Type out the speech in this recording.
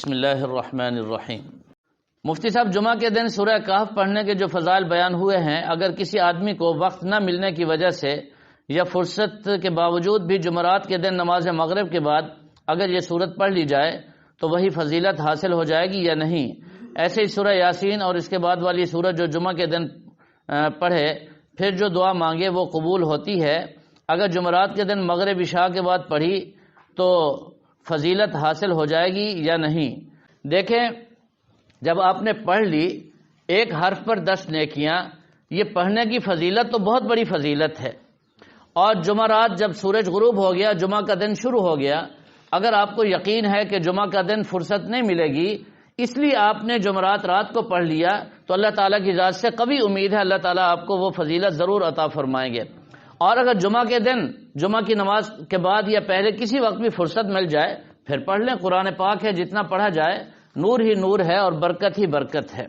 بسم اللہ الرحمن الرحیم۔ مفتی صاحب، جمعہ کے دن سورہ کہف پڑھنے کے جو فضائل بیان ہوئے ہیں، اگر کسی آدمی کو وقت نہ ملنے کی وجہ سے یا فرصت کے باوجود بھی جمعرات کے دن نماز مغرب کے بعد اگر یہ سورت پڑھ لی جائے تو وہی فضیلت حاصل ہو جائے گی یا نہیں؟ ایسے ہی سورہ یاسین اور اس کے بعد والی سورت جو جمعہ کے دن پڑھے پھر جو دعا مانگے وہ قبول ہوتی ہے؟ اگر جمعرات کے دن مغرب عشاء کے بعد پڑھی تو فضیلت حاصل ہو جائے گی یا نہیں؟ دیکھیں، جب آپ نے پڑھ لی ایک حرف پر 10 نیکیاں، یہ پڑھنے کی فضیلت تو بہت بڑی فضیلت ہے۔ اور جمعرات جب سورج غروب ہو گیا، جمعہ کا دن شروع ہو گیا، اگر آپ کو یقین ہے کہ جمعہ کا دن فرصت نہیں ملے گی، اس لیے آپ نے جمعرات رات کو پڑھ لیا، تو اللہ تعالیٰ کی ذات سے قوی امید ہے اللہ تعالیٰ آپ کو وہ فضیلت ضرور عطا فرمائیں گے۔ اور اگر جمعہ کے دن جمعہ کی نماز کے بعد یا پہلے کسی وقت بھی فرصت مل جائے پھر پڑھ لیں، قرآن پاک ہے، جتنا پڑھا جائے نور ہی نور ہے اور برکت ہی برکت ہے۔